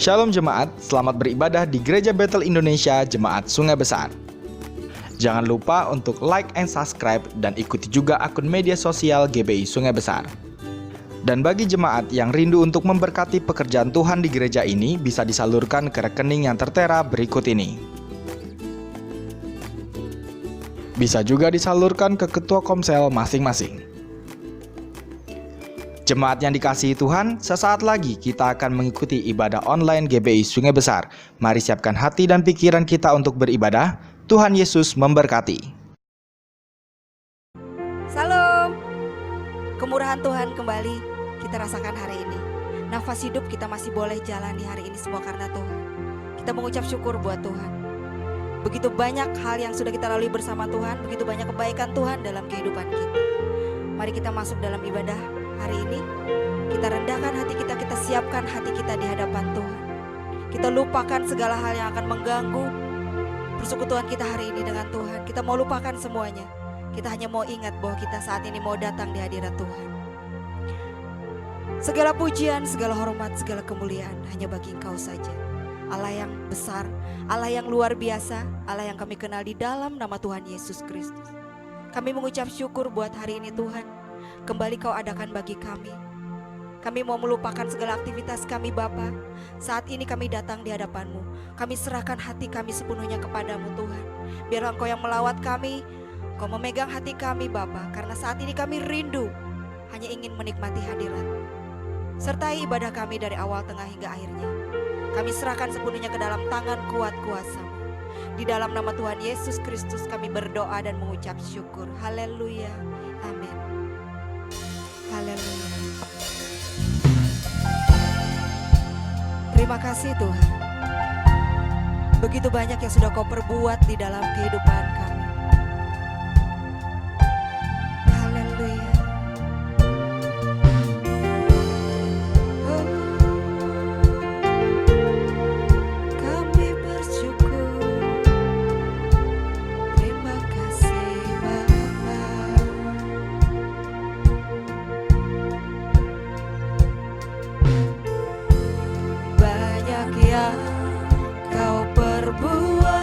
Shalom jemaat, selamat beribadah di Gereja Bethel Indonesia Jemaat Sungai Besar. Jangan lupa untuk like and subscribe dan ikuti juga akun media sosial GBI Sungai Besar. Dan bagi jemaat yang rindu untuk memberkati pekerjaan Tuhan di gereja ini, bisa disalurkan ke rekening yang tertera berikut ini. Bisa juga disalurkan ke ketua komsel masing-masing. Jemaat yang dikasihi Tuhan, sesaat lagi kita akan mengikuti ibadah online GBI Sungai Besar. Mari siapkan hati dan pikiran kita untuk beribadah. Tuhan Yesus memberkati. Salam. Kemurahan Tuhan kembali kita rasakan hari ini. Nafas hidup kita masih boleh jalani hari ini semua karena Tuhan. Kita mengucap syukur buat Tuhan. Begitu banyak hal yang sudah kita lalui bersama Tuhan, begitu banyak kebaikan Tuhan dalam kehidupan kita. Mari kita masuk dalam ibadah hari ini. Kita rendahkan hati kita siapkan hati kita di hadapan Tuhan. Kita lupakan segala hal yang akan mengganggu persekutuan kita hari ini dengan Tuhan. Kita mau lupakan semuanya. Kita hanya mau ingat bahwa kita saat ini mau datang di hadirat Tuhan. Segala pujian, segala hormat, segala kemuliaan hanya bagi Engkau saja. Allah yang besar, Allah yang luar biasa, Allah yang kami kenal di dalam nama Tuhan Yesus Kristus. Kami mengucap syukur buat hari ini Tuhan. Kembali Kau adakan bagi kami. Kami mau melupakan segala aktivitas kami Bapa. Saat ini kami datang di hadapan-Mu. Kami serahkan hati kami sepenuhnya kepadamu Tuhan. Biarlah Engkau yang melawat kami, Kau memegang hati kami Bapa. Karena saat ini kami rindu hanya ingin menikmati hadirat-Mu. Sertai ibadah kami dari awal, tengah hingga akhirnya. Kami serahkan sepenuhnya ke dalam tangan kuat kuasa-Mu. Di dalam nama Tuhan Yesus Kristus kami berdoa dan mengucap syukur. Haleluya. Amin. Haleluya. Terima kasih Tuhan. Begitu banyak yang sudah Kau perbuat di dalam kehidupan kami. Haleluya. Oh, kami bersyukur. Terima kasih Bapa. Banyak yang Kau perbuat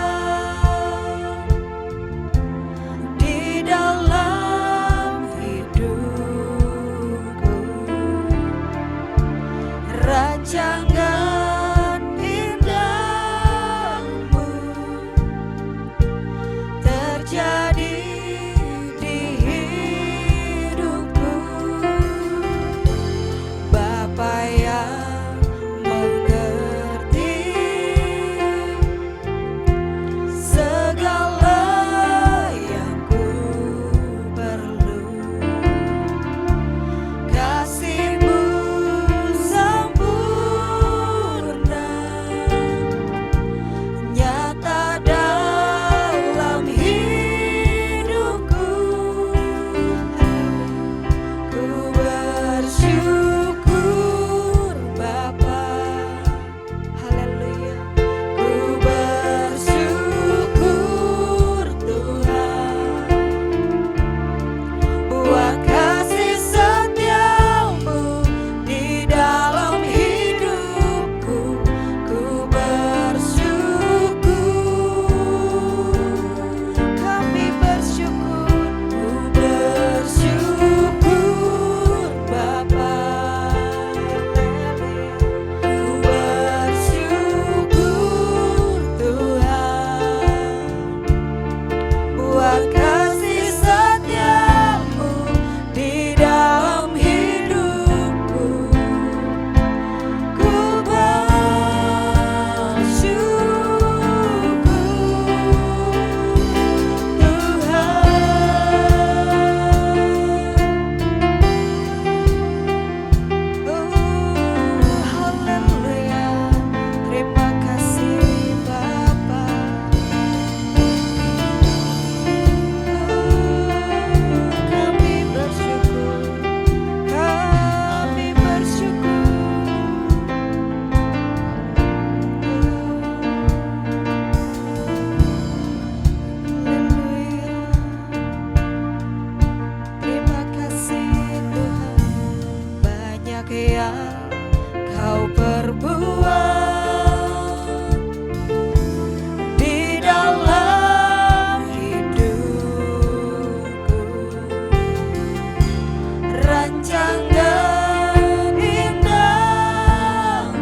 panjang dan indahmu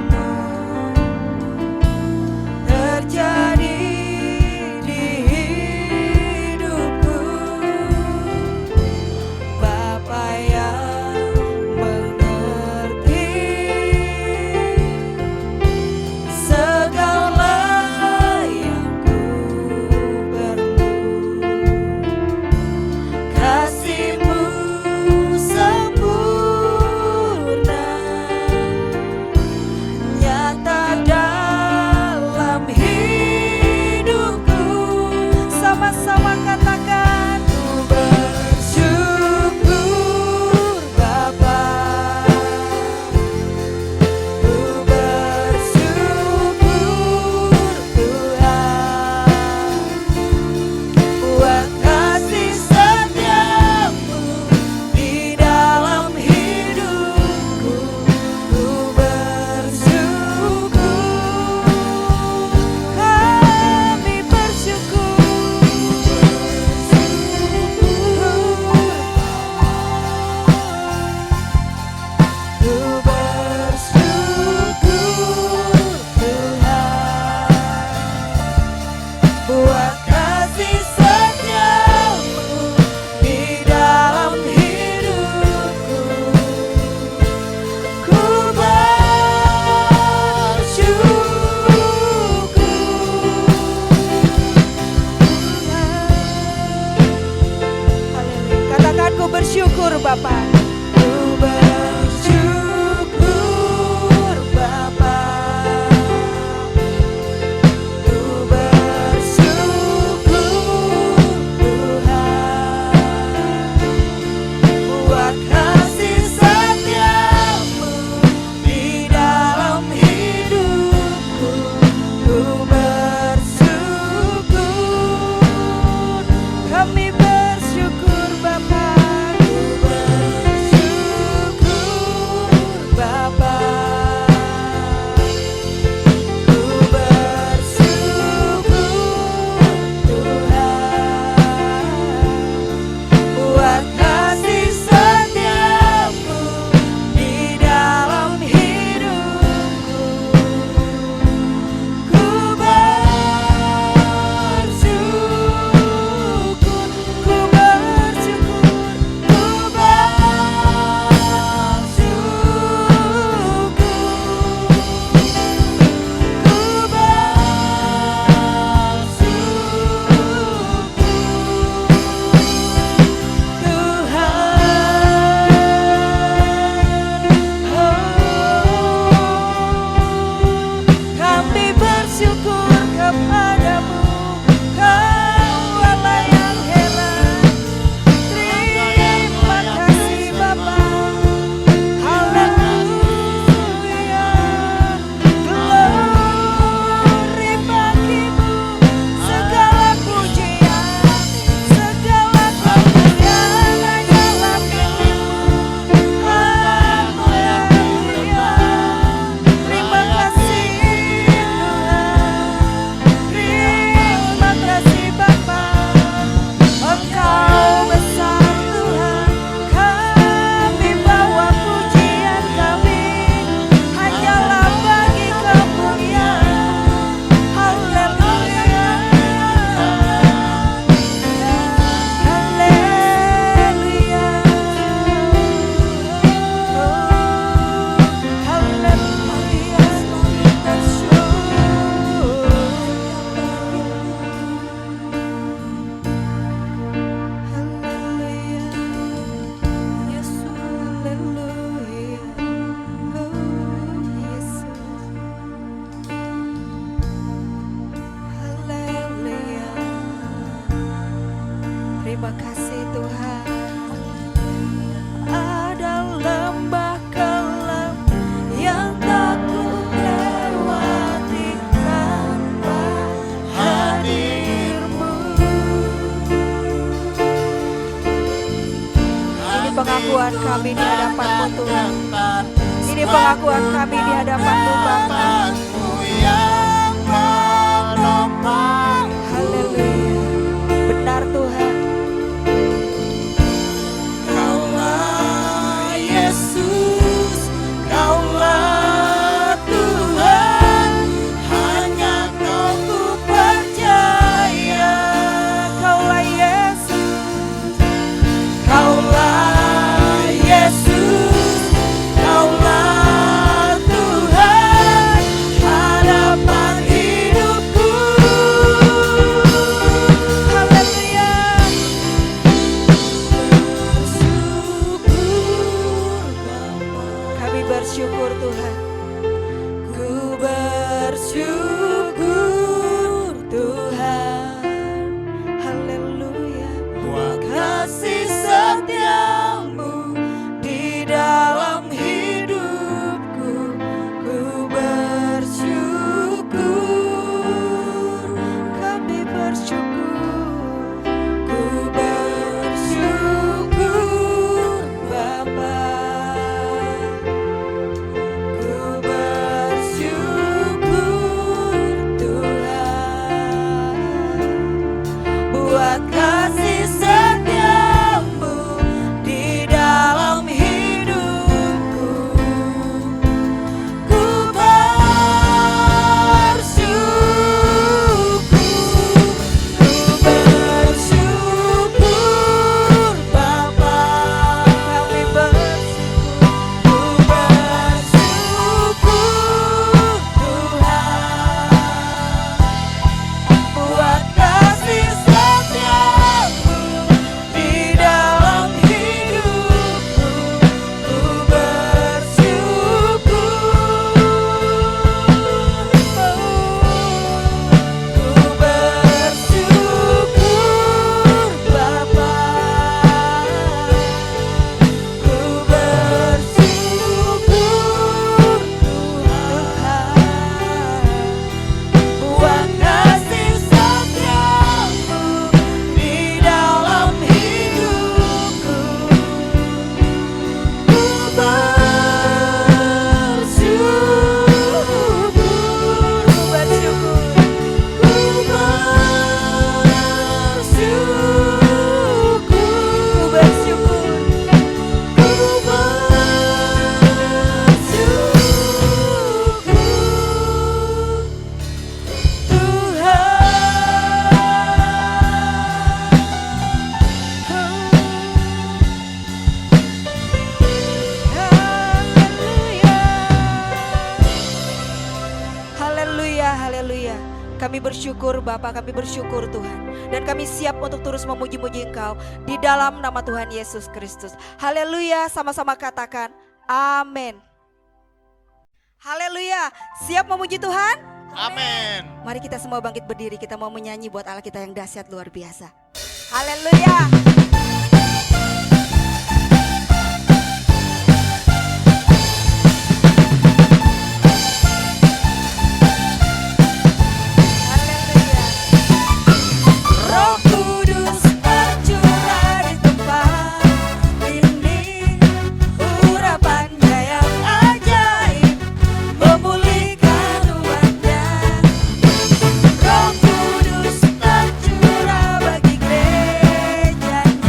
terjadi di hidupku. Bapa yang mengerti segala yang ku perlu, kasih-Mu sempurna nyata dalam hidupku. Sama-sama katakan, ku bersyukur Bapa, ku bersyukur Tuhan buat kasih setiamu di dalam hidupku. Ku bersyukur, kami bersyukur, ku bersyukur Tuhan buat kasih setiamu di dalam hidupku. Ku bersyukur Haleluya. Katakan, ku bersyukur Bapa. Ku bersyukur Bapa, ku bersyukur Tuhan buat kasih setiamu di dalam hidupku. Ku bersyukur, kami bersyukur Bapa. Ku bersyukur Bapa, ku bersyukur Tuhan buat kasih setiamu di dalam hidupku. Ku bersyukur, ku bersyukur, ku kami bersyukur kepadamu, Kau Allah yang hebat. Terima kasih Bapa. Haleluya. Glory bagimu, segala pujian, segala kemuliaan hanyalah milik-Mu. Haleluya. Terima kasih Tuhan, terima kasih Bapa. Engkau besar Tuhan, kami bawa pujian kami hanyalah bagi kemuliaan. Haleluya, haleluya, haleluya. Terima kasih Tuhan. Ada lembah kelam yang tak ku lewati tanpa hadir-Mu. Ini pengakuan kami di hadapan-Mu Tuhan. Ini pengakuan kami di hadapan-Mu Bapa. Haleluya. Benar Tuhan. bersyukur Tuhan. Ku bersyukur Tuhan. Haleluya. Buat kasih setiamu di dalam hidupku. Ku bersyukur. Kami bersyukur. Ku bersyukur Bapa. Ku bersyukur Tuhan buat kasih setiamu di dalam hidupku. Ku bersyukur Bapa. Kami bersyukur. Ku bersyukur Tuhan buat kasih setiamu di dalam hidupku. Ku bersyukur. Ku bersyukur Bapa. Ku bersyukur Tuhan buat kasih setiamu di dalam hidupku. Ku bersyukur. Ku bersyukur. Ku bersyukur. Ku bersyukur. Ku bersyukur Tuhan. Haleluya, haleluya. Kami bersyukur Bapa, kami bersyukur Tuhan. Dan kami siap untuk terus memuji-muji Engkau di dalam nama Tuhan Yesus Kristus. Haleluya, sama-sama katakan amin. Haleluya, siap memuji Tuhan? Amin. Mari kita semua bangkit berdiri, kita mau menyanyi buat Allah kita yang dahsyat luar biasa. Haleluya. Haleluya. Roh Kudus tercurah di tempat ini, urapannya yang ajaib memulihkan umatnya. Roh Kudus tercurah bagi gerejanya.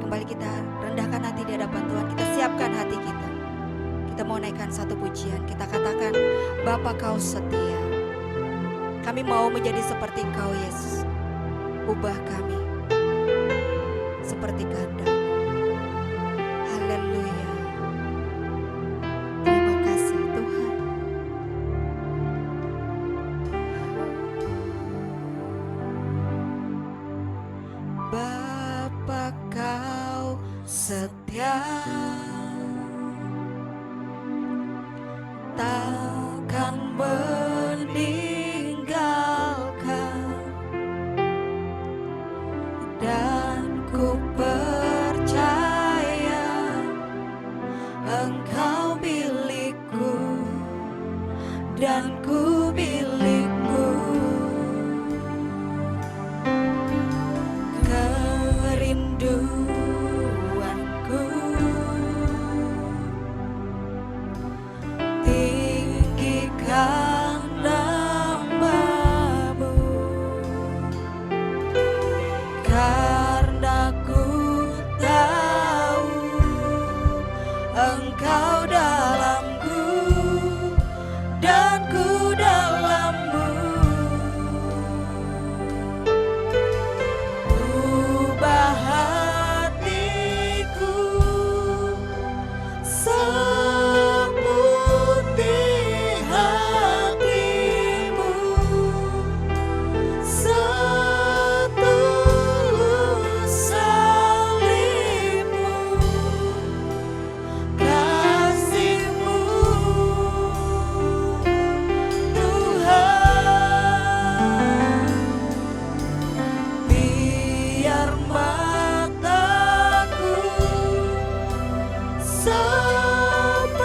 kembali kita rendahkan hati di hadapan Tuhan. Kita siapkan hati kita. Kita mau naikkan satu pujian. Kita katakan, Bapa Kau setia. Kami mau menjadi seperti Engkau Yesus. Ubah kami seperti kehendak. Haleluya. Terima kasih Tuhan. Bapa Kau setia, takkan meninggalkan, dan ku percaya Engkau milikku dan ku milikmu. Kerinduanku tinggikan nama-Mu, karena ku tahu Engkau dalamku dan ku dalam-Mu. Ubah hatiku seputih hati-Mu, setulus salib-Mu, kasih-Mu Tuhan. Biar mataku seperti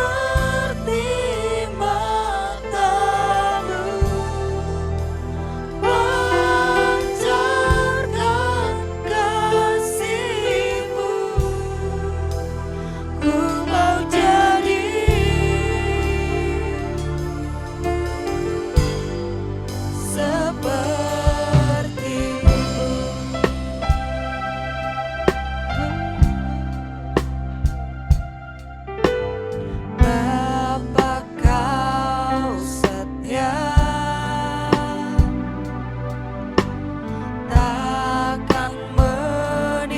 mata-Mu, pancarkan kasih-Mu. Ku mau jadi seperti-Mu. Bapa Kau setia, takkan meninggalkan,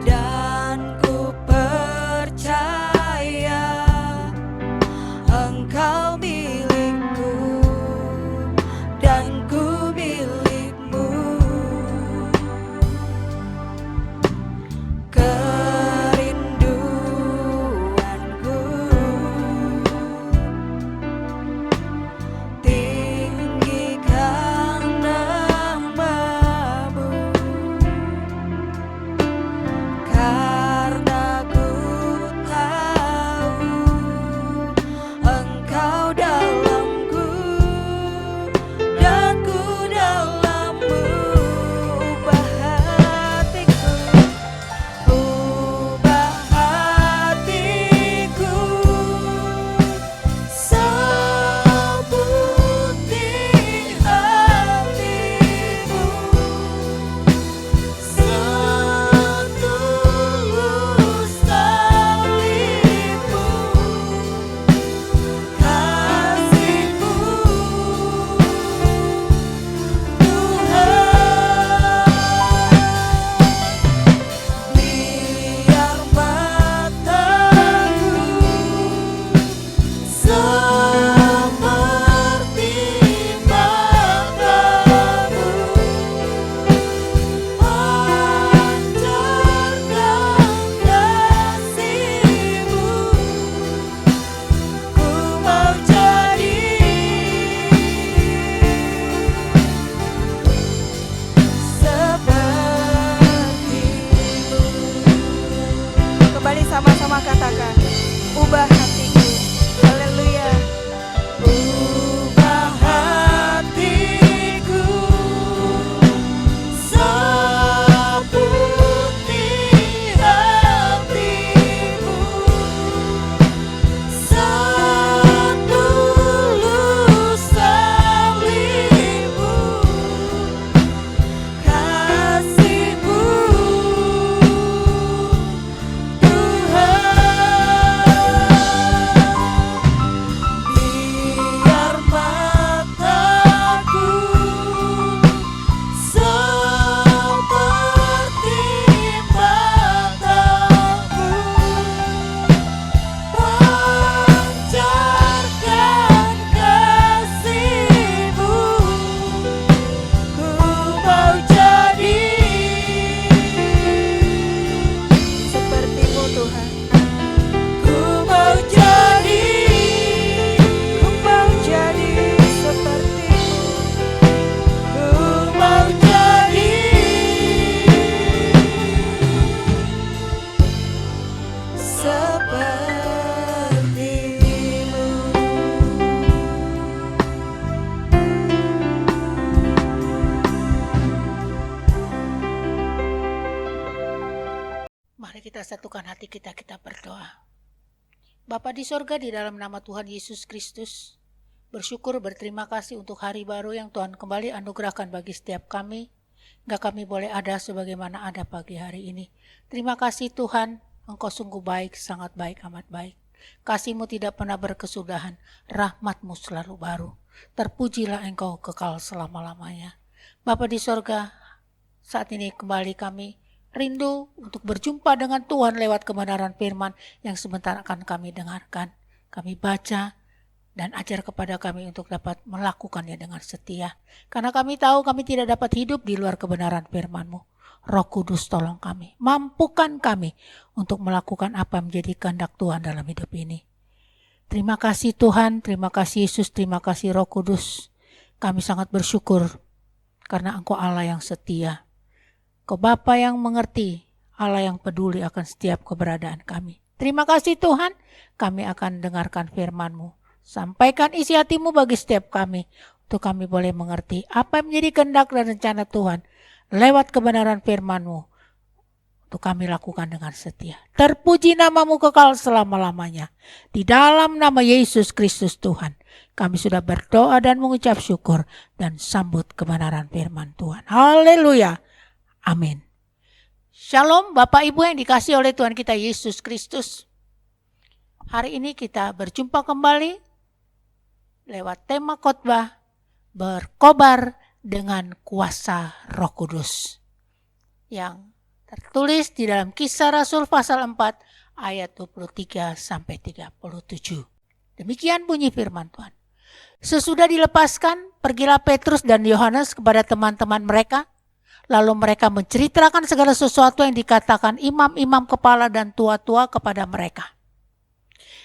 dan ku percaya Engkau milikku dan ku milikmu. Kerinduanku tinggikan nama-Mu, karena ku tahu Engkau dalamku dan ku dalam-Mu. Ubah hatiku, ubah hatiku seputih hati-Mu, setulus salib-Mu, kasih-Mu Tuhan. Biar mataku seperti mata-Mu, pancarkan kasih-Mu. Ku mau jadi seperti-Mu. Kembali sama-sama katakan, ubah hatiku. Haleluya. Ubah hatiku seputih hati-Mu, setulus salib-Mu, Tuhan. Ku mau jadi seperti-Mu. Ku mau jadi seperti-Mu. Mari kita satukan hati kita, kita berdoa. Bapa di sorga, di dalam nama Tuhan Yesus Kristus, bersyukur berterima kasih untuk hari baru yang Tuhan kembali anugerahkan bagi setiap kami. Enggak kami boleh ada sebagaimana ada pagi hari ini. Terima kasih Tuhan, Engkau sungguh baik, sangat baik, amat baik. Kasih-Mu tidak pernah berkesudahan, rahmat-Mu selalu baru. Terpujilah Engkau kekal selama-lamanya. Bapa di sorga, saat ini kembali kami rindu untuk berjumpa dengan Tuhan lewat kebenaran firman yang sebentar akan kami dengarkan. Kami baca dan ajar kepada kami untuk dapat melakukannya dengan setia. Karena kami tahu kami tidak dapat hidup di luar kebenaran firman-Mu. Roh Kudus tolong kami, mampukan kami untuk melakukan apa yang menjadi kehendak Tuhan dalam hidup ini. Terima kasih Tuhan, terima kasih Yesus, terima kasih Roh Kudus. Kami sangat bersyukur karena Engkau Allah yang setia. Kau Bapa yang mengerti, Allah yang peduli akan setiap keberadaan kami. Terima kasih Tuhan, kami akan dengarkan firman-Mu. Sampaikan isi hati-Mu bagi setiap kami, untuk kami boleh mengerti apa yang menjadi kehendak dan rencana Tuhan lewat kebenaran firman-Mu, untuk kami lakukan dengan setia. Terpuji nama-Mu kekal selama-lamanya. Di dalam nama Yesus Kristus Tuhan, kami sudah berdoa dan mengucap syukur dan sambut kebenaran firman Tuhan. Haleluya. Amin. Shalom Bapak Ibu yang dikasihi oleh Tuhan kita Yesus Kristus. Hari ini kita berjumpa kembali lewat tema khotbah berkobar dengan kuasa Roh Kudus yang tertulis di dalam Kisah Rasul pasal 4 ayat 23 sampai 37. Demikian bunyi firman Tuhan. Sesudah dilepaskan, pergilah Petrus dan Yohanes kepada teman-teman mereka. Lalu mereka menceritakan segala sesuatu yang dikatakan imam-imam kepala dan tua-tua kepada mereka.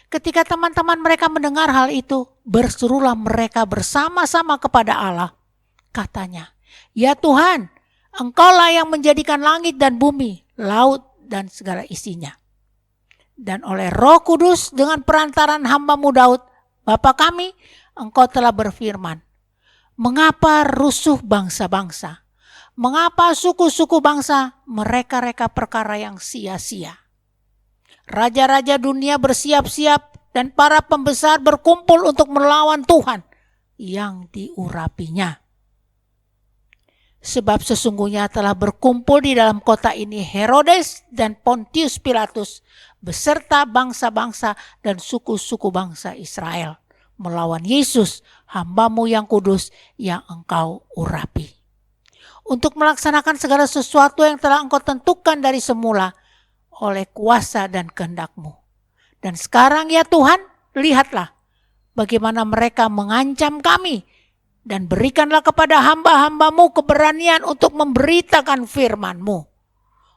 Ketika teman-teman mereka mendengar hal itu, berserulah mereka bersama-sama kepada Allah. Katanya, "Ya Tuhan, Engkaulah yang menjadikan langit dan bumi, laut dan segala isinya. Dan oleh Roh Kudus dengan perantaran hamba-Mu Daud, Bapa kami, Engkau telah berfirman, mengapa rusuh bangsa-bangsa? Mengapa suku-suku bangsa mereka-reka perkara yang sia-sia? Raja-raja dunia bersiap-siap dan para pembesar berkumpul untuk melawan Tuhan yang diurapinya. Sebab sesungguhnya telah berkumpul di dalam kota ini Herodes dan Pontius Pilatus beserta bangsa-bangsa dan suku-suku bangsa Israel melawan Yesus, hamba-Mu yang kudus yang Engkau urapi. Untuk melaksanakan segala sesuatu yang telah Engkau tentukan dari semula oleh kuasa dan kehendak-Mu. Dan sekarang ya Tuhan, lihatlah bagaimana mereka mengancam kami, dan berikanlah kepada hamba-hamba-Mu keberanian untuk memberitakan firman-Mu.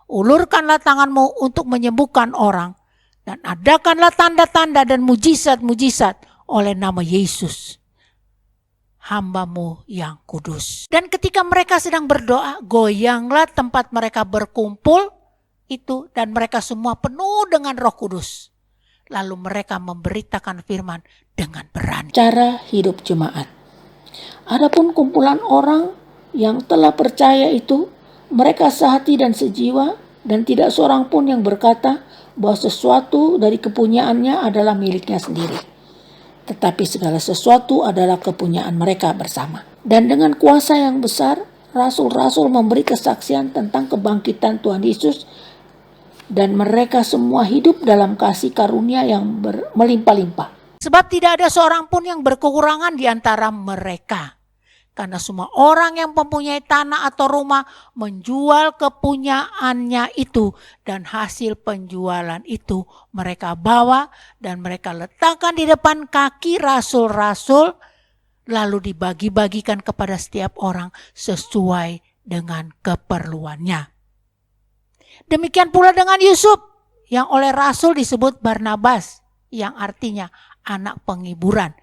Ulurkanlah tangan-Mu untuk menyembuhkan orang, dan adakanlah tanda-tanda dan mujizat-mujizat oleh nama Yesus, hamba-Mu yang kudus. Dan ketika mereka sedang berdoa, goyanglah tempat mereka berkumpul itu, dan mereka semua penuh dengan Roh Kudus. Lalu mereka memberitakan firman dengan berani. Cara hidup jemaat. Adapun kumpulan orang yang telah percaya itu, mereka sehati dan sejiwa, dan tidak seorang pun yang berkata bahwa sesuatu dari kepunyaannya adalah miliknya sendiri. Tetapi segala sesuatu adalah kepunyaan mereka bersama. Dan dengan kuasa yang besar, rasul-rasul memberi kesaksian tentang kebangkitan Tuhan Yesus, dan mereka semua hidup dalam kasih karunia yang melimpah-limpah. Sebab tidak ada seorang pun yang berkekurangan di antara mereka. Karena semua orang yang mempunyai tanah atau rumah menjual kepunyaannya itu, dan hasil penjualan itu mereka bawa dan mereka letakkan di depan kaki rasul-rasul, lalu dibagi-bagikan kepada setiap orang sesuai dengan keperluannya. Demikian pula dengan Yusuf yang oleh rasul disebut Barnabas, yang artinya anak penghiburan,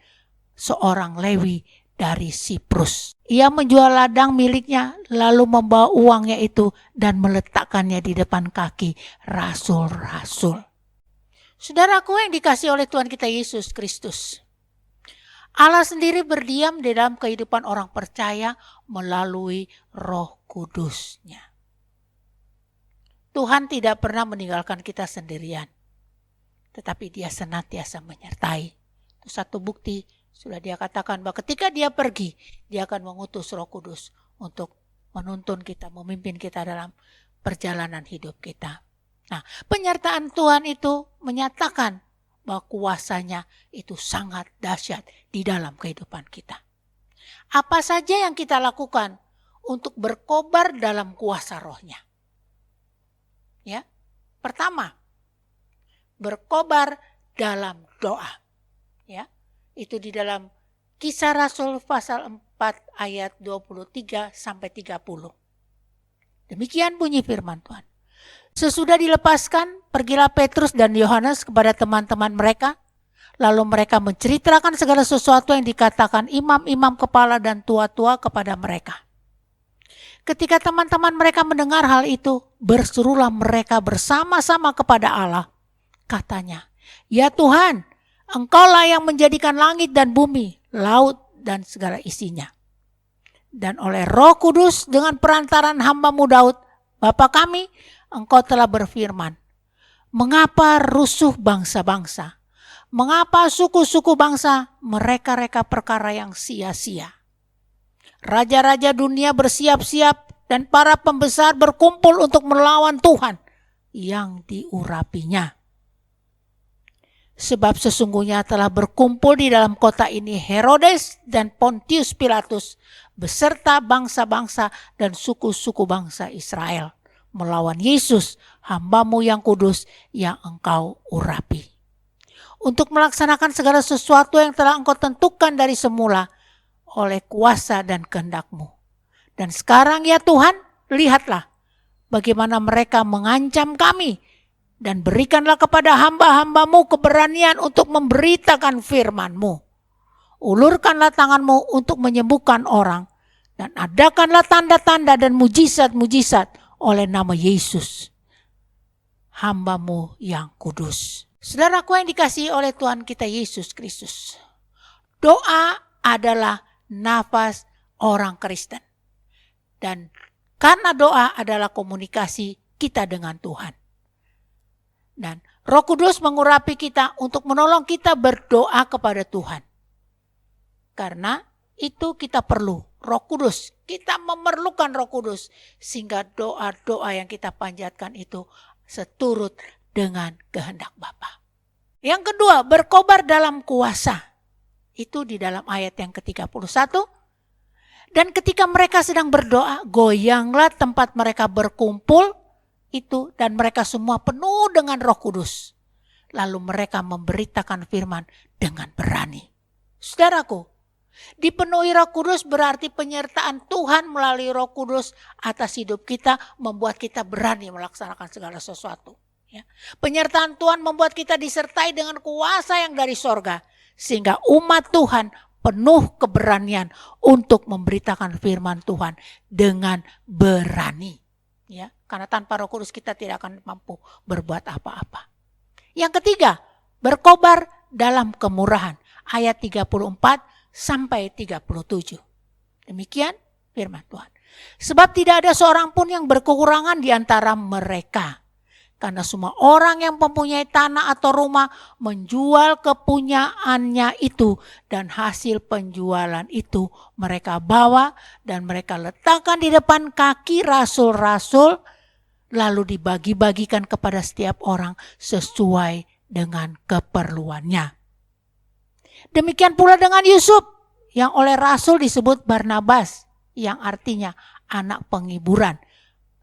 seorang Lewi dari Siprus. Ia menjual ladang miliknya lalu membawa uangnya itu dan meletakkannya di depan kaki rasul-rasul. Saudaraku yang dikasihi oleh Tuhan kita Yesus Kristus, Allah sendiri berdiam di dalam kehidupan orang percaya melalui Roh Kudus-Nya. Tuhan tidak pernah meninggalkan kita sendirian, tetapi Dia senantiasa menyertai. Itu satu bukti, sudah Dia katakan bahwa ketika Dia pergi, Dia akan mengutus Roh Kudus untuk menuntun kita, memimpin kita dalam perjalanan hidup kita. Nah, penyertaan Tuhan itu menyatakan bahwa kuasanya itu sangat dahsyat di dalam kehidupan kita. Apa saja yang kita lakukan untuk berkobar dalam kuasa Roh-Nya? Ya, pertama, berkobar dalam doa. Ya, itu di dalam Kisah Rasul pasal 4 ayat 23 sampai 30. Demikian bunyi firman Tuhan. Sesudah dilepaskan, pergilah Petrus dan Yohanes kepada teman-teman mereka. Lalu mereka menceritakan segala sesuatu yang dikatakan imam-imam kepala dan tua-tua kepada mereka. Ketika teman-teman mereka mendengar hal itu, berserulah mereka bersama-sama kepada Allah. Katanya, "Ya Tuhan, Engkaulah yang menjadikan langit dan bumi, laut dan segala isinya. Dan oleh Roh Kudus dengan perantaran hamba-Mu Daud, Bapa kami, Engkau telah berfirman, mengapa rusuh bangsa-bangsa? Mengapa suku-suku bangsa mereka-reka perkara yang sia-sia? Raja-raja dunia bersiap-siap dan para pembesar berkumpul untuk melawan Tuhan yang diurapinya. Sebab sesungguhnya telah berkumpul di dalam kota ini Herodes dan Pontius Pilatus beserta bangsa-bangsa dan suku-suku bangsa Israel melawan Yesus, hamba-Mu yang kudus yang Engkau urapi. Untuk melaksanakan segala sesuatu yang telah Engkau tentukan dari semula oleh kuasa dan kehendak-Mu. Dan sekarang ya Tuhan, lihatlah bagaimana mereka mengancam kami, dan berikanlah kepada hamba-hamba-Mu keberanian untuk memberitakan firman-Mu. Ulurkanlah tangan-Mu untuk menyembuhkan orang, dan adakanlah tanda-tanda dan mujizat-mujizat oleh nama Yesus, hamba-Mu yang kudus. Saudaraku yang dikasihi oleh Tuhan kita Yesus Kristus, doa adalah nafas orang Kristen. Dan karena doa adalah komunikasi kita dengan Tuhan. Dan Roh Kudus mengurapi kita untuk menolong kita berdoa kepada Tuhan. Karena itu kita perlu Roh Kudus. Kita memerlukan Roh Kudus sehingga doa-doa yang kita panjatkan itu seturut dengan kehendak Bapa. Yang kedua, berkobar dalam kuasa. Itu di dalam ayat yang ke-31. Dan ketika mereka sedang berdoa, goyanglah tempat mereka berkumpul itu dan mereka semua penuh dengan Roh Kudus. Lalu mereka memberitakan firman dengan berani. Saudaraku, dipenuhi Roh Kudus berarti penyertaan Tuhan melalui Roh Kudus atas hidup kita membuat kita berani melaksanakan segala sesuatu. Ya. Penyertaan Tuhan membuat kita disertai dengan kuasa yang dari sorga. Sehingga umat Tuhan penuh keberanian untuk memberitakan firman Tuhan dengan berani. Ya, karena tanpa Roh Kudus kita tidak akan mampu berbuat apa-apa. Yang ketiga, berkobar dalam kemurahan. Ayat 34 sampai 37. Demikian firman Tuhan. Sebab tidak ada seorang pun yang berkekurangan di antara mereka. Karena semua orang yang mempunyai tanah atau rumah menjual kepunyaannya itu. Dan hasil penjualan itu mereka bawa dan mereka letakkan di depan kaki rasul-rasul. Lalu dibagi-bagikan kepada setiap orang sesuai dengan keperluannya. Demikian pula dengan Yusuf yang oleh rasul disebut Barnabas, yang artinya anak penghiburan,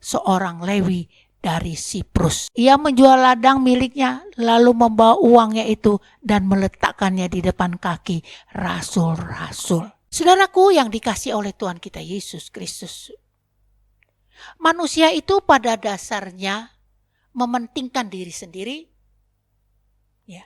seorang Lewi dari Siprus. Ia menjual ladang miliknya lalu membawa uangnya itu dan meletakkannya di depan kaki rasul-rasul. Saudaraku yang dikasihi oleh Tuhan kita Yesus Kristus, manusia itu pada dasarnya mementingkan diri sendiri, ya,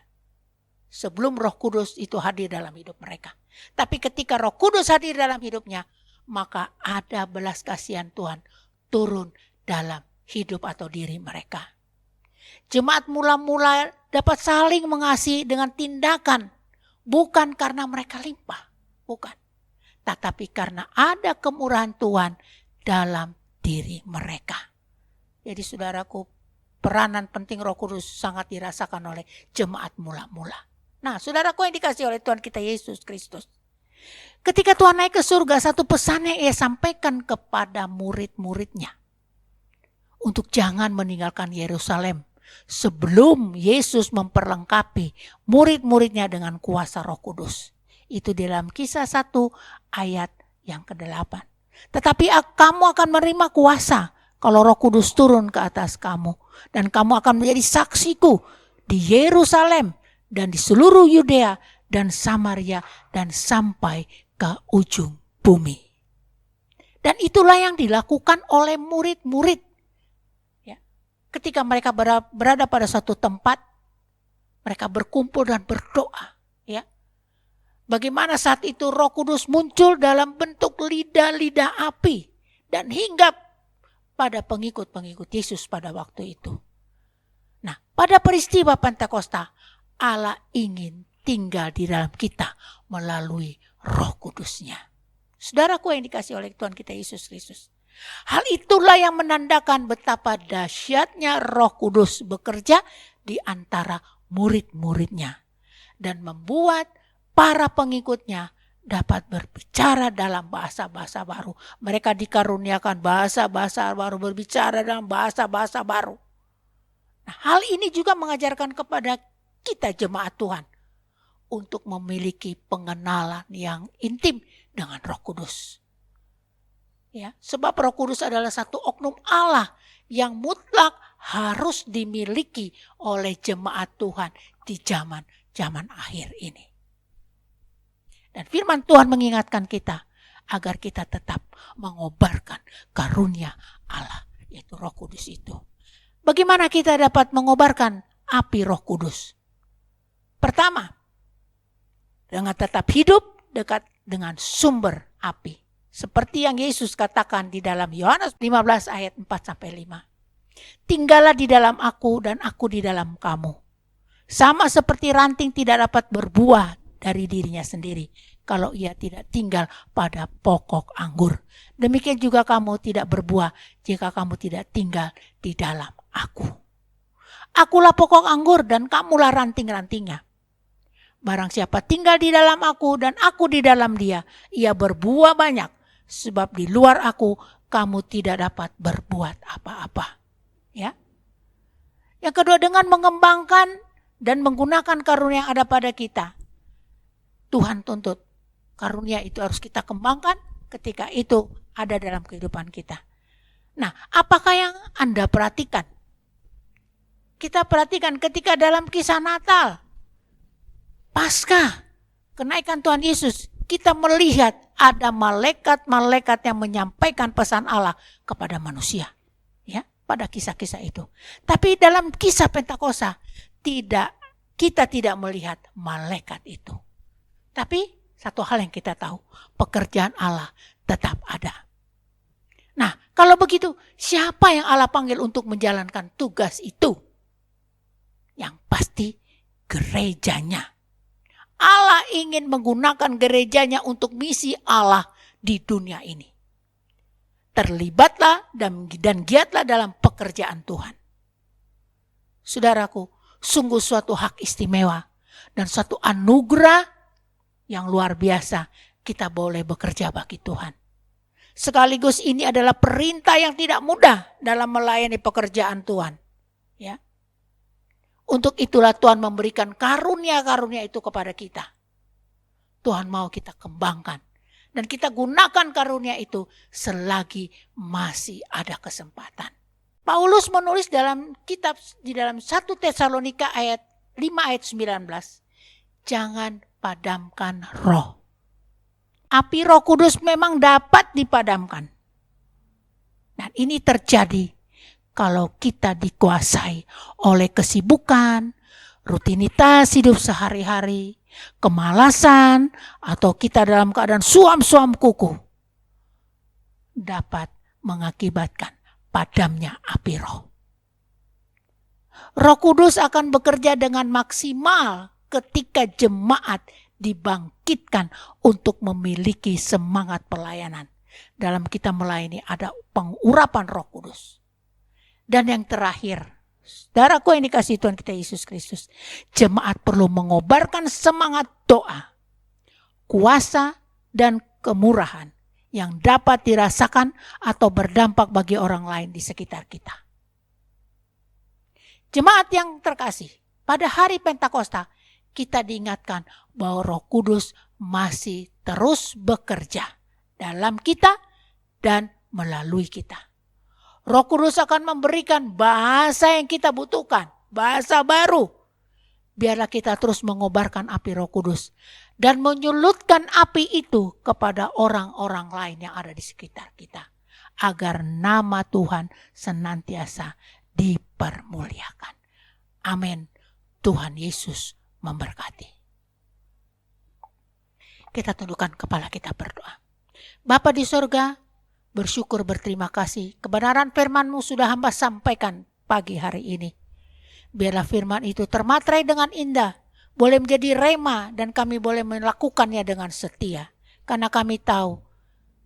sebelum Roh Kudus itu hadir dalam hidup mereka. Tapi ketika Roh Kudus hadir dalam hidupnya, maka ada belas kasihan Tuhan turun dalam hidup atau diri mereka. Jemaat mula-mula dapat saling mengasihi dengan tindakan, bukan karena mereka limpah, bukan. Tetapi karena ada kemurahan Tuhan dalam diri mereka. Jadi saudaraku, peranan penting Roh Kudus sangat dirasakan oleh jemaat mula-mula. Nah, saudaraku yang dikasihi oleh Tuhan kita Yesus Kristus. Ketika Tuhan naik ke surga, satu pesan yang ia sampaikan kepada murid-muridnya. Untuk jangan meninggalkan Yerusalem sebelum Yesus memperlengkapi murid-muridnya dengan kuasa Roh Kudus. Itu di dalam Kisah 1 ayat yang ke-8. Tetapi kamu akan menerima kuasa kalau Roh Kudus turun ke atas kamu. Dan kamu akan menjadi saksiku di Yerusalem dan di seluruh Yudea dan Samaria dan sampai ke ujung bumi. Dan itulah yang dilakukan oleh murid-murid. Ya. Ketika mereka berada pada suatu tempat, mereka berkumpul dan berdoa. Ya. Bagaimana saat itu Roh Kudus muncul dalam bentuk lidah-lidah api dan hinggap pada pengikut-pengikut Yesus pada waktu itu. Nah, pada peristiwa Pentakosta, Allah ingin tinggal di dalam kita melalui Roh Kudus-Nya. Saudaraku yang dikasihi oleh Tuhan kita Yesus Kristus. Hal itulah yang menandakan betapa dahsyatnya Roh Kudus bekerja di antara murid-muridnya dan membuat para pengikutnya dapat berbicara dalam bahasa-bahasa baru. Mereka dikaruniakan bahasa-bahasa baru, berbicara dalam bahasa-bahasa baru. Nah, hal ini juga mengajarkan kepada kita jemaat Tuhan untuk memiliki pengenalan yang intim dengan Roh Kudus. Ya, sebab Roh Kudus adalah satu oknum Allah yang mutlak harus dimiliki oleh jemaat Tuhan di zaman akhir ini. Dan firman Tuhan mengingatkan kita agar kita tetap mengobarkan karunia Allah, yaitu Roh Kudus itu. Bagaimana kita dapat mengobarkan api Roh Kudus? Pertama, dengan tetap hidup dekat dengan sumber api. Seperti yang Yesus katakan di dalam Yohanes 15 ayat 4-5. Tinggallah di dalam aku dan aku di dalam kamu. Sama seperti ranting tidak dapat berbuah dari dirinya sendiri kalau ia tidak tinggal pada pokok anggur. Demikian juga kamu tidak berbuah jika kamu tidak tinggal di dalam aku. Akulah pokok anggur dan kamulah ranting-rantingnya. Barang siapa tinggal di dalam aku dan aku di dalam dia, ia berbuah banyak. Sebab di luar aku kamu tidak dapat berbuat apa-apa. Ya. Yang kedua, dengan mengembangkan dan menggunakan karunia yang ada pada kita, Tuhan tuntut karunia itu harus kita kembangkan ketika itu ada dalam kehidupan kita. Nah, apakah yang Anda perhatikan? Kita perhatikan ketika dalam kisah Natal, Paskah, kenaikan Tuhan Yesus, kita melihat ada malaikat-malaikat yang menyampaikan pesan Allah kepada manusia. Ya, pada kisah-kisah itu. Tapi dalam kisah Pentakosta, kita tidak melihat malaikat itu. Tapi satu hal yang kita tahu, pekerjaan Allah tetap ada. Nah, kalau begitu, siapa yang Allah panggil untuk menjalankan tugas itu? Yang pasti gerejanya. Allah ingin menggunakan gerejanya untuk misi Allah di dunia ini. Terlibatlah dan giatlah dalam pekerjaan Tuhan. Saudaraku, sungguh suatu hak istimewa dan suatu anugerah yang luar biasa kita boleh bekerja bagi Tuhan. Sekaligus ini adalah perintah yang tidak mudah dalam melayani pekerjaan Tuhan. Ya. Untuk itulah Tuhan memberikan karunia-karunia itu kepada kita. Tuhan mau kita kembangkan. Dan kita gunakan karunia itu selagi masih ada kesempatan. Paulus menulis dalam kitab di dalam 1 Tesalonika ayat 5 ayat 19. Jangan padamkan roh. Api Roh Kudus memang dapat dipadamkan. Dan ini terjadi kalau kita dikuasai oleh kesibukan, rutinitas hidup sehari-hari, kemalasan, atau kita dalam keadaan suam-suam kuku, dapat mengakibatkan padamnya api roh. Roh Kudus akan bekerja dengan maksimal ketika jemaat dibangkitkan untuk memiliki semangat pelayanan. Dalam kita melayani ada pengurapan Roh Kudus. Dan yang terakhir, saudaraku yang dikasihi Tuhan kita Yesus Kristus, jemaat perlu mengobarkan semangat doa, kuasa dan kemurahan yang dapat dirasakan atau berdampak bagi orang lain di sekitar kita. Jemaat yang terkasih, pada hari Pentakosta kita diingatkan bahwa Roh Kudus masih terus bekerja dalam kita dan melalui kita. Roh Kudus akan memberikan bahasa yang kita butuhkan, bahasa baru. Biarlah kita terus mengobarkan api Roh Kudus dan menyulutkan api itu kepada orang-orang lain yang ada di sekitar kita, agar nama Tuhan senantiasa dipermuliakan. Amin. Tuhan Yesus memberkati. Kita tundukkan kepala kita berdoa. Bapa di sorga, bersyukur berterima kasih kebenaran firman-Mu sudah hamba sampaikan pagi hari ini. Biarlah firman itu termatrai dengan indah, boleh menjadi rema dan kami boleh melakukannya dengan setia. Karena kami tahu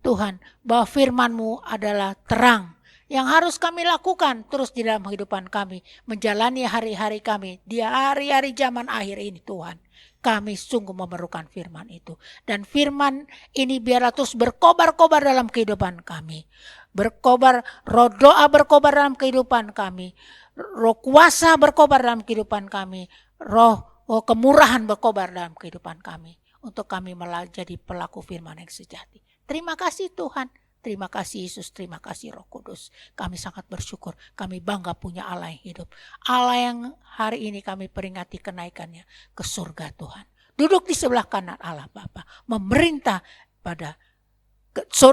Tuhan bahwa firman-Mu adalah terang yang harus kami lakukan terus di dalam kehidupan kami, menjalani hari-hari kami di hari-hari zaman akhir ini Tuhan. Kami sungguh memerlukan firman itu. Dan firman ini biarlah terus berkobar-kobar dalam kehidupan kami. Berkobar, roh doa berkobar dalam kehidupan kami. Roh kuasa berkobar dalam kehidupan kami. Roh kemurahan berkobar dalam kehidupan kami. Untuk kami menjadi pelaku firman yang sejati. Terima kasih Tuhan. Terima kasih Yesus, terima kasih Roh Kudus. Kami sangat bersyukur, kami bangga punya Allah yang hidup. Allah yang hari ini kami peringati kenaikannya ke surga Tuhan. Duduk di sebelah kanan Allah Bapa, memerintah pada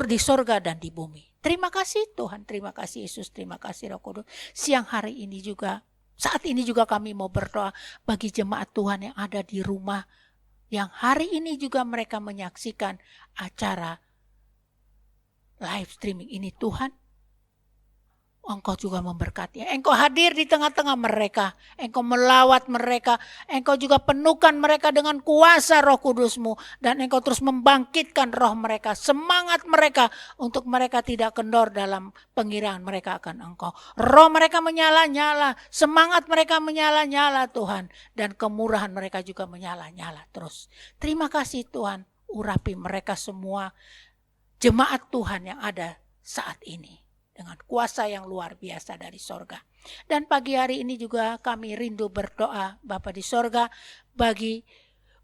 di surga dan di bumi. Terima kasih Tuhan, terima kasih Yesus, terima kasih Roh Kudus. Siang hari ini juga, saat ini juga kami mau berdoa bagi jemaat Tuhan yang ada di rumah. Yang hari ini juga mereka menyaksikan acara live streaming ini Tuhan, Engkau juga memberkati. Engkau hadir di tengah-tengah mereka. Engkau melawat mereka. Engkau juga penuhkan mereka dengan kuasa Roh Kudus-Mu. Dan Engkau terus membangkitkan roh mereka, semangat mereka untuk mereka tidak kendor dalam pengiraan mereka akan Engkau. Roh mereka menyala-nyala, semangat mereka menyala-nyala Tuhan. Dan kemurahan mereka juga menyala-nyala terus. Terima kasih Tuhan, urapi mereka semua. Jemaat Tuhan yang ada saat ini dengan kuasa yang luar biasa dari sorga. Dan pagi hari ini juga kami rindu berdoa Bapa di sorga bagi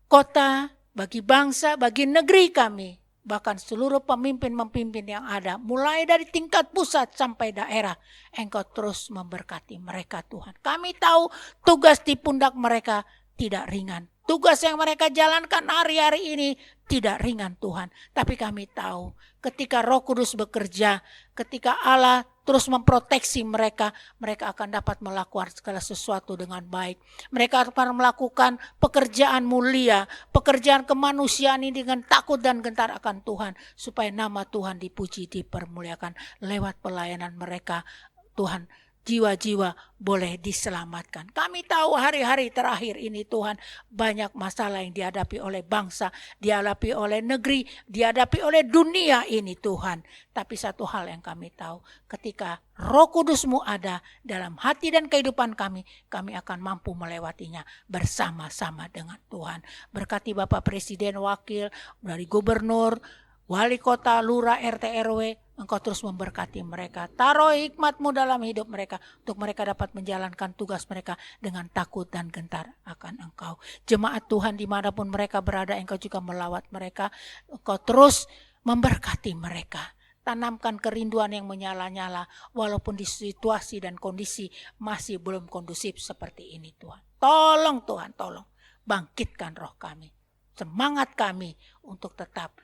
kota, bagi bangsa, bagi negeri kami. Bahkan seluruh pemimpin-pemimpin yang ada mulai dari tingkat pusat sampai daerah. Engkau terus memberkati mereka Tuhan. Kami tahu tugas di pundak mereka tidak ringan. Tugas yang mereka jalankan hari-hari ini tidak ringan Tuhan. Tapi kami tahu ketika Roh Kudus bekerja, ketika Allah terus memproteksi mereka, mereka akan dapat melakukan segala sesuatu dengan baik. Mereka akan melakukan pekerjaan mulia, pekerjaan kemanusiaan ini dengan takut dan gentar akan Tuhan. Supaya nama Tuhan dipuji, dipermuliakan lewat pelayanan mereka. Tuhan, jiwa-jiwa boleh diselamatkan. Kami tahu hari-hari terakhir ini Tuhan banyak masalah yang dihadapi oleh bangsa, dihadapi oleh negeri, dihadapi oleh dunia ini Tuhan. Tapi satu hal yang kami tahu, ketika Roh Kudus-Mu ada dalam hati dan kehidupan kami, kami akan mampu melewatinya bersama-sama dengan Tuhan. Berkati Bapak Presiden, Wakil, dari Gubernur, Wali Kota, Lurah, RT, RW, Engkau terus memberkati mereka. Taruh hikmat-Mu dalam hidup mereka, untuk mereka dapat menjalankan tugas mereka dengan takut dan gentar akan Engkau. Jemaat Tuhan dimanapun mereka berada, Engkau juga melawat mereka. Engkau terus memberkati mereka. Tanamkan kerinduan yang menyala-nyala, walaupun di situasi dan kondisi masih belum kondusif seperti ini Tuhan. Tolong Tuhan, tolong. Bangkitkan roh kami, semangat kami untuk tetap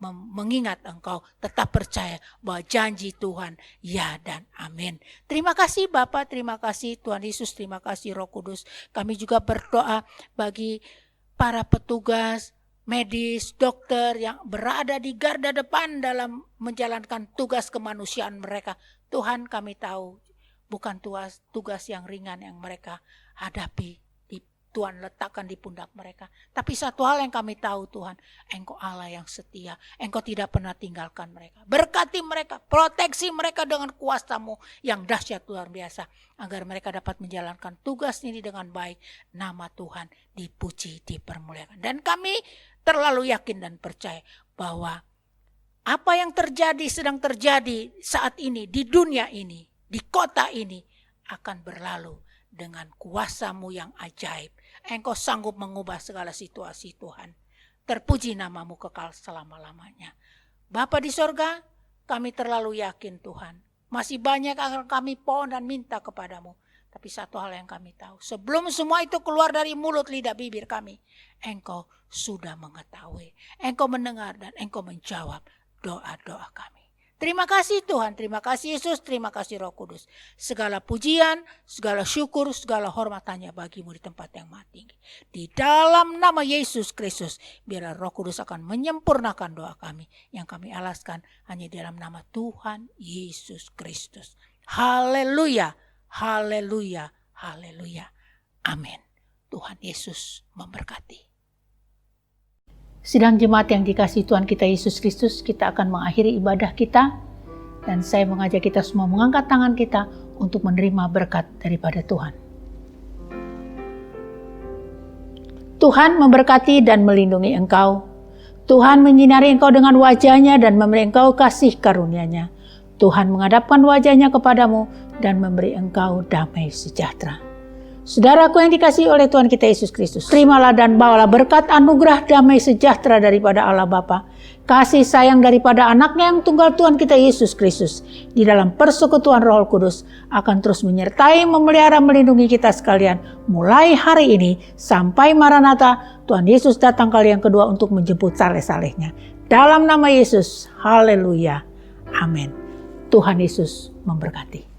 mengingat Engkau, tetap percaya bahwa janji Tuhan ya dan amin. Terima kasih Bapa, terima kasih Tuhan Yesus, terima kasih Roh Kudus. Kami juga berdoa bagi para petugas medis, dokter yang berada di garda depan dalam menjalankan tugas kemanusiaan mereka. Tuhan, kami tahu bukan tugas yang ringan yang mereka hadapi. Tuhan letakkan di pundak mereka. Tapi satu hal yang kami tahu Tuhan, Engkau Allah yang setia. Engkau tidak pernah tinggalkan mereka. Berkati mereka, proteksi mereka dengan kuasa-Mu yang dahsyat luar biasa. Agar mereka dapat menjalankan tugas ini dengan baik. Nama Tuhan dipuji, dipermuliakan. Dan kami terlalu yakin dan percaya bahwa apa yang sedang terjadi saat ini di dunia ini, di kota ini akan berlalu dengan kuasa-Mu yang ajaib. Engkau sanggup mengubah segala situasi Tuhan. Terpuji nama-Mu kekal selama-lamanya. Bapa di sorga, kami terlalu yakin Tuhan. Masih banyak yang kami pohon dan minta kepadamu. Tapi satu hal yang kami tahu. Sebelum semua itu keluar dari mulut lidah bibir kami. Engkau sudah mengetahui. Engkau mendengar dan Engkau menjawab doa-doa kami. Terima kasih Tuhan, terima kasih Yesus, terima kasih Roh Kudus. Segala pujian, segala syukur, segala hormat hanya bagi-Mu di tempat yang maha tinggi. Di dalam nama Yesus Kristus, biar Roh Kudus akan menyempurnakan doa kami. Yang kami alaskan hanya di dalam nama Tuhan Yesus Kristus. Haleluya, haleluya, haleluya. Amin. Tuhan Yesus memberkati. Sidang jemaat yang dikasihi Tuhan kita Yesus Kristus, kita akan mengakhiri ibadah kita. Dan saya mengajak kita semua mengangkat tangan kita untuk menerima berkat daripada Tuhan. Tuhan memberkati dan melindungi engkau. Tuhan menyinari engkau dengan wajah-Nya dan memberi engkau kasih karunia-Nya. Tuhan menghadapkan wajah-Nya kepadamu dan memberi engkau damai sejahtera. Saudaraku yang dikasihi oleh Tuhan kita Yesus Kristus, terimalah dan bawalah berkat anugerah damai sejahtera daripada Allah Bapa, kasih sayang daripada anaknya yang tunggal Tuhan kita Yesus Kristus, di dalam persekutuan Roh Kudus akan terus menyertai, memelihara, melindungi kita sekalian, mulai hari ini sampai Maranatha, Tuhan Yesus datang kali yang kedua untuk menjemput saleh-salehnya. Dalam nama Yesus, haleluya, amin. Tuhan Yesus memberkati.